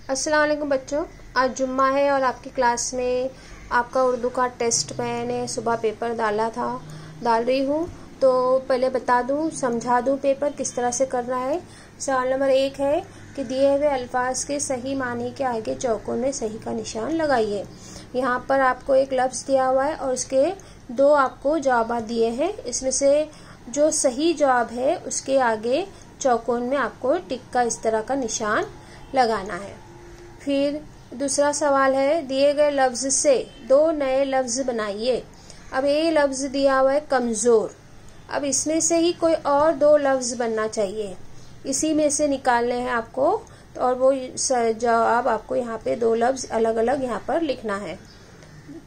अस्सलाम वालेकुम बच्चों, आज जुम्मा है और आपकी क्लास में आपका उर्दू का टेस्ट मैंने सुबह पेपर डाल रही हूँ। तो पहले बता दूँ, समझा दूँ पेपर किस तरह से करना है। सवाल नंबर 1 है कि दिए हुए अल्फाज के सही मानी के आगे चौकोन में सही का निशान लगाइए। यहाँ पर आपको एक लफ्ज़ दिया हुआ है और उसके 2 आपको जवाब दिए हैं। इसमें से जो सही जवाब है उसके आगे चौकोन में आपको टिक का इस तरह का निशान लगाना है। फिर दूसरा सवाल है, दिए गए लफ्ज़ से 2 नए लफ्ज़ बनाइए। अब ये लफ्ज़ दिया हुआ है कमज़ोर। अब इसमें से ही कोई और 2 लफ्ज़ बनना चाहिए, इसी में से निकालने हैं आपको। और वो जवाब आपको यहाँ पे 2 लफ्ज़ अलग अलग यहाँ पर लिखना है।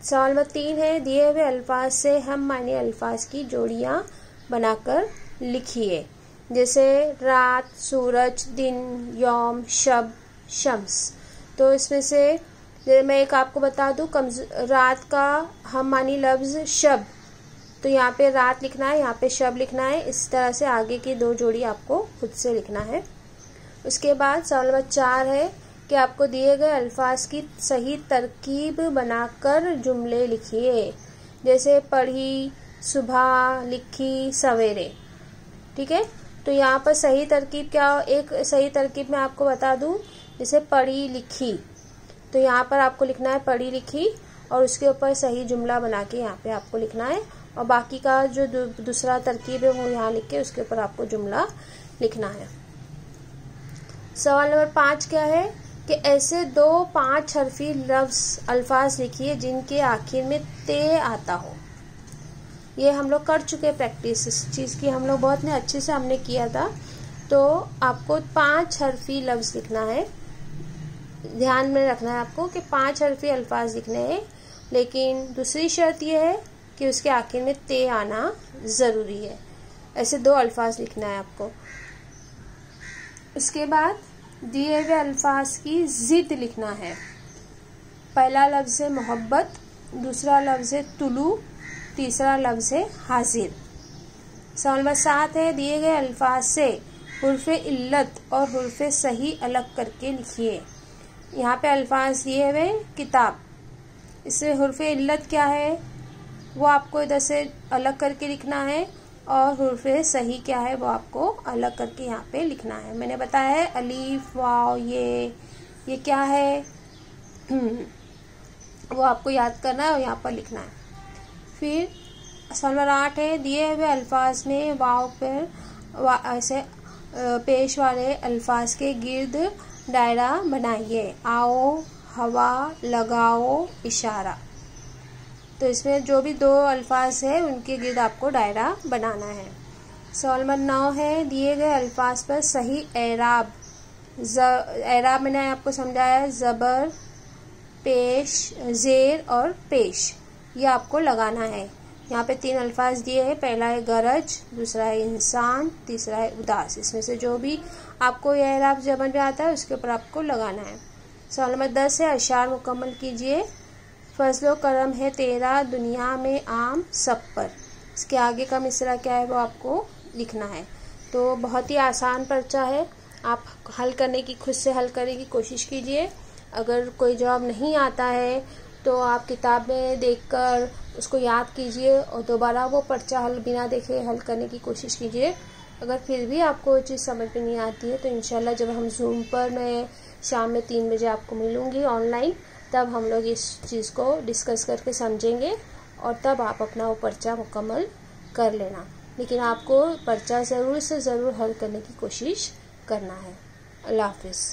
सवाल नंबर 3 है, दिए हुए अल्फाज से हम मानी अल्फाज की जोड़ियाँ बनाकर लिखिए। जैसे रात, सूरज, दिन, यौम, शब, शम्स। तो इसमें से मैं एक आपको बता दूं, रात का हम मानी लफ्ज़ शब, तो यहाँ पे रात लिखना है, यहाँ पे शब लिखना है। इस तरह से आगे की 2 जोड़ी आपको खुद से लिखना है। उसके बाद सवाल नंबर 4 है कि आपको दिए गए अल्फाज की सही तरकीब बनाकर जुमले लिखिए। जैसे पढ़ी, सुबह, लिखी, सवेरे। ठीक है, तो यहाँ पर सही तरकीब क्या हो, एक सही तरकीब मैं आपको बता दूं। जैसे पढ़ी लिखी, तो यहाँ पर आपको लिखना है पढ़ी लिखी और उसके ऊपर सही जुमला बना के यहाँ पे आपको लिखना है। और बाकी का जो दूसरा तरकीब है वो यहाँ लिख के उसके ऊपर आपको जुमला लिखना है। सवाल नंबर 5 क्या है कि ऐसे 2 5 हरफी अल्फाज लिखिए जिनके आखिर में ते आता हो। ये हम लोग कर चुके प्रैक्टिस, इस चीज़ की हम लोग बहुत अच्छे से हमने किया था। तो आपको 5 हरफी लफ्ज़ लिखना है। ध्यान में रखना है आपको कि 5 हरफी अल्फाज लिखने हैं, लेकिन दूसरी शर्त यह है कि उसके आखिर में ते आना ज़रूरी है। ऐसे 2 अल्फाज लिखना है आपको। उसके बाद दिए हुए अल्फाज की ज़िद लिखना है। पहला लफ्ज़ है मोहब्बत, दूसरा लफ्ज़ है तुलू, तीसरा लफ्ज़ है हाजिर। सवाल नंबर 7 है, दिए गए अल्फाज से हुर्फ़े इल्लत और हुर्फ़े सही अलग करके लिखिए। यहाँ पे अल्फाज दिए हुए किताब, इससे हुर्फ़े इल्लत क्या है वो आपको इधर से अलग करके लिखना है और हुर्फ़े सही क्या है वो आपको अलग करके यहाँ पे लिखना है। मैंने बताया है अलीफ, वाव, ये क्या है वो आपको याद करना है और यहाँ पर लिखना है। फिर सवाल नंबर 8 है, दिए हुए अल्फाज में वाव पर ऐसे पेश वाले अल्फाज के गिर्द दायरा बनाइए। आओ, हवा, लगाओ, इशारा। तो इसमें जो भी 2 अल्फाज है उनके गिर्द आपको दायरा बनाना है। सवाल नंबर 9 है, दिए गए अल्फाज पर सही एराब। एराब मैंने आपको समझाया है, ज़बर, पेश, ज़ेर और पेश, ये आपको लगाना है। यहाँ पे 3 अल्फाज दिए हैं, पहला है गरज, दूसरा है इंसान, तीसरा है उदास। इसमें से जो भी आपको यह एराब समझ में आता है उसके ऊपर आपको लगाना है। सवाल नंबर 10 है, अशार मुकम्मल कीजिए। फजलो करम है तेरा दुनिया में आम सब पर। इसके आगे का मिसरा क्या है वो आपको लिखना है। तो बहुत ही आसान पर्चा है, आप हल करने की खुद से हल करने की कोशिश कीजिए। अगर कोई जवाब नहीं आता है तो आप किताब में देखकर उसको याद कीजिए और दोबारा वो पर्चा बिना देखे हल करने की कोशिश कीजिए। अगर फिर भी आपको वो चीज़ समझ में नहीं आती है तो इंशाल्लाह जब हम ज़ूम पर मैं शाम में 3 बजे आपको मिलूँगी ऑनलाइन, तब हम लोग इस चीज़ को डिस्कस करके समझेंगे और तब आप अपना वो पर्चा मुकम्मल कर लेना। लेकिन आपको पर्चा ज़रूर से ज़रूर हल करने की कोशिश करना है। अल्लाह हाफ़िज़।